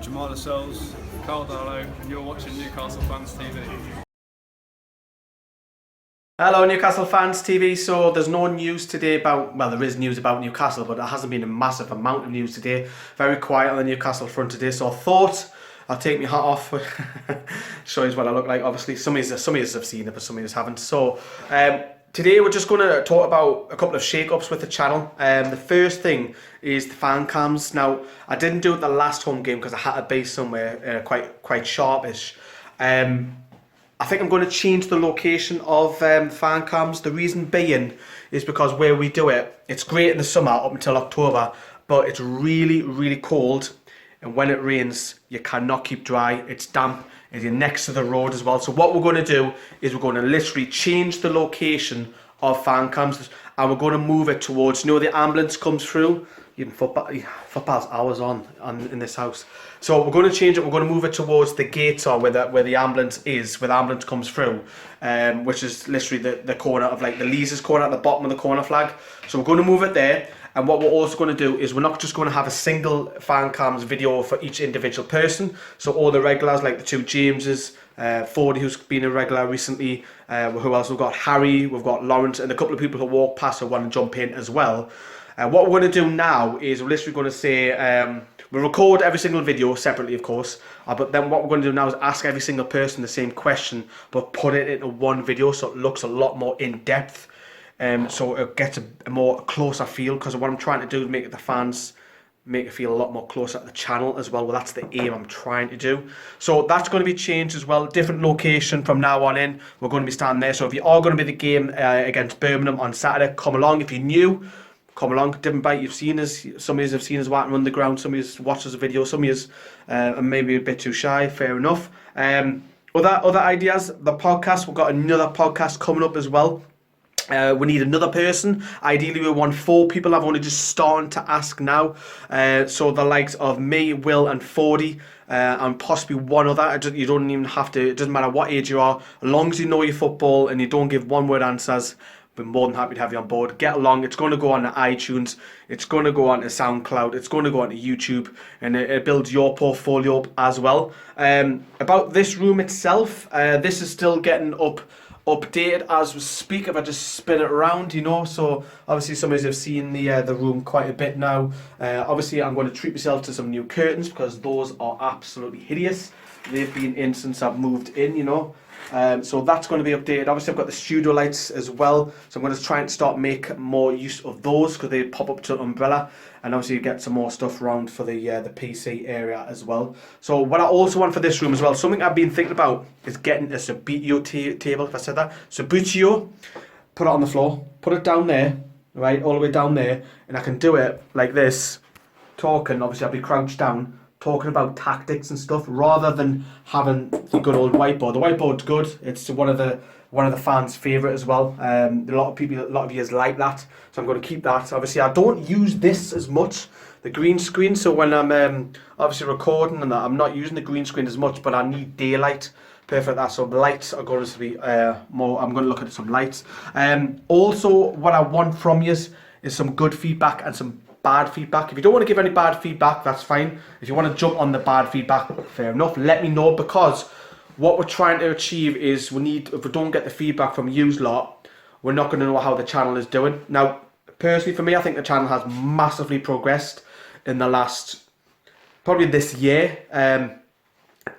Jamal Lascelles, Carl Darlow, and you're watching Newcastle Fans TV. Hello Newcastle Fans TV. So there's no news today about, well, there is news about Newcastle, but there hasn't been a massive amount of news today. Very quiet on the Newcastle front today, so I thought I'll take my hat off, show you what I look like. Obviously some of you have seen it, but some of you haven't. So today we're just going to talk about a couple of shake-ups with the channel. The first thing is the fan cams. Now, I didn't do it the last home game because I had to be somewhere quite sharpish. I think I'm going to change the location of fan cams. The reason being is because where we do it, it's great in the summer up until October, but it's really, really cold. And when it rains, you cannot keep dry. It's damp and you're next to the road as well. So what we're going to do is we're going to literally change the location of fan cams and we're going to move it towards, you know, the ambulance comes through. Even football's hours on in this house. So we're going to change it. We're going to move it towards the gates or where the ambulance is, where the ambulance comes through, which is literally the corner of like the Leazes corner at the bottom of the corner flag. So we're going to move it there. And what we're also going to do is we're not just going to have a single fan cams video for each individual person. So all the regulars, like the two Jameses, Fordy, who's been a regular recently, who else? We've got Harry, we've got Lawrence, and a couple of people who walk past who want to jump in as well. What we're going to do now is we're literally going to say, we'll record every single video separately, of course, but then what we're going to do now is ask every single person the same question, but put it into one video so it looks a lot more in-depth, so it gets a more closer feel, because what I'm trying to do is make the fans make it feel a lot more closer to the channel as well. Well, that's the aim I'm trying to do. So that's going to be changed as well. Different location from now on in. We're going to be standing there. So if you are going to be the game against Birmingham on Saturday, come along. If you're new, come along, different bite. You've seen us, some of you have seen us walking around the ground, some of you watched us a video, some of you are maybe a bit too shy, fair enough. Other ideas, the podcast, we've got another podcast coming up as well. We need another person. Ideally we want 4 people. I've only just started to ask now. So the likes of me, Will and Fordy, and possibly one other. You don't even have to, it doesn't matter what age you are, as long as you know your football and you don't give one word answers. We're more than happy to have you on board. Get along. It's going to go on to iTunes. It's going to go on to SoundCloud. It's going to go on to YouTube, and it builds your portfolio up as well. About this room itself, this is still getting updated as we speak. If I just spin it around, you know, so obviously some of you have seen the room quite a bit now. Obviously I'm going to treat myself to some new curtains because those are absolutely hideous. They've been in since I've moved in, you know. So that's going to be updated. Obviously I've got the studio lights as well, so I'm going to try and start make more use of those because they pop up to an umbrella, and obviously you get some more stuff around for the PC area as well. So what I also want for this room as well, something I've been thinking about is getting a Subitio table, if I said that. Subitio, put it on the floor, put it down there, right, all the way down there, and I can do it like this, talking. Obviously I'll be crouched down, talking about tactics and stuff, rather than having the good old whiteboard. The whiteboard's good. It's one of the fans' favourite as well. A lot of you like that, so I'm going to keep that. Obviously, I don't use this as much, the green screen. So when I'm obviously recording and that, I'm not using the green screen as much, but I need daylight. Perfect. That. So the lights are going to be more. I'm going to look at some lights. Also, what I want from you is some good feedback and some bad feedback. If you don't want to give any bad feedback, that's fine. If you want to jump on the bad feedback, fair enough. Let me know, because what we're trying to achieve is if we don't get the feedback from you lot, we're not going to know how the channel is doing. Now, personally for me, I think the channel has massively progressed in the last, probably this year. I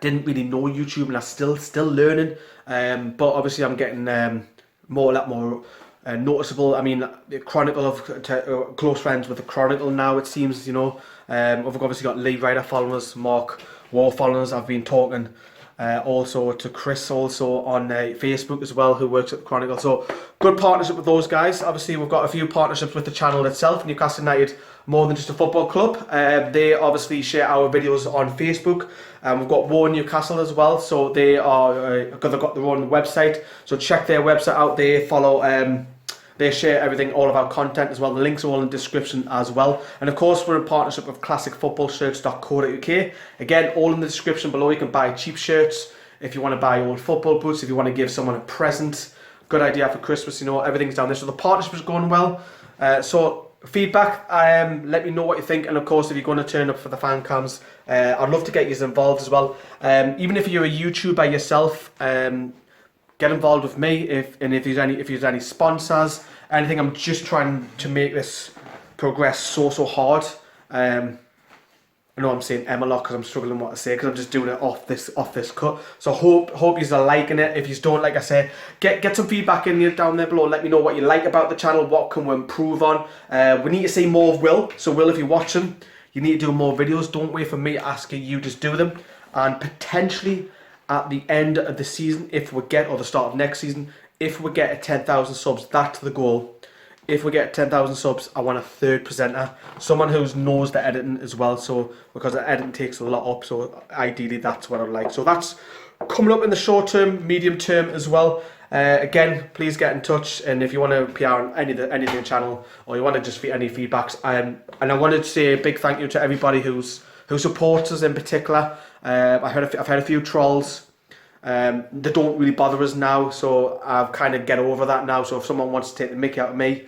didn't really know YouTube and I'm still learning, but obviously I'm getting a lot more noticeable. I mean, the Chronicle of close friends with the Chronicle now, it seems, you know. We've obviously got Lee Ryder following us, Mark War following us. I've been talking also to Chris also on Facebook as well, who works at the Chronicle. So good partnership with those guys. Obviously we've got a few partnerships with the channel itself. Newcastle United, more than just a football club. They obviously share our videos on Facebook. We've got War Newcastle as well, so they are they've got their own website, so check their website out. They follow they share everything, all of our content as well. The links are all in the description as well. And of course, we're in partnership with classicfootballshirts.co.uk. Again, all in the description below. You can buy cheap shirts if you want to buy old football boots, if you want to give someone a present. Good idea for Christmas, you know, everything's down there. So the partnership is going well. So feedback. Let me know what you think, and of course, if you're going to turn up for the fan cams, I'd love to get you involved as well. Even if you're a YouTuber yourself, get involved with me. If there's any sponsors, anything. I'm just trying to make this progress so hard. I know I'm saying M a lot because I'm struggling what to say because I'm just doing it off this cut. So hope you're liking it. If you don't, like I said, get some feedback in there down there below. Let me know what you like about the channel. What can we improve on? We need to see more of Will. So Will, if you're watching, you need to do more videos. Don't wait for me asking you, just do them. And potentially at the end of the season, or the start of next season, if we get 10,000 subs, that's the goal. If we get 10,000 subs, I want a third presenter, someone who knows the editing as well. So because the editing takes a lot up, so ideally that's what I'd like. So that's coming up in the short term, medium term as well. Again, please get in touch, and if you want to PR on anything channel, or you want to just any feedbacks, and I wanted to say a big thank you to everybody who supports us in particular. I've had a few trolls. They don't really bother us now, so I've kind of get over that now. So if someone wants to take the mickey out of me,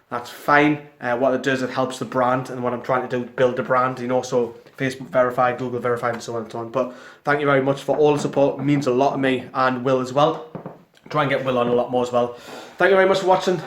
that's fine. What it does, it helps the brand, and what I'm trying to do, build a brand, so Facebook verified, Google verified, and so on and so on. But thank you very much for all the support. It means a lot to me and Will as well. Try and get Will on a lot more as well. Thank you very much for watching.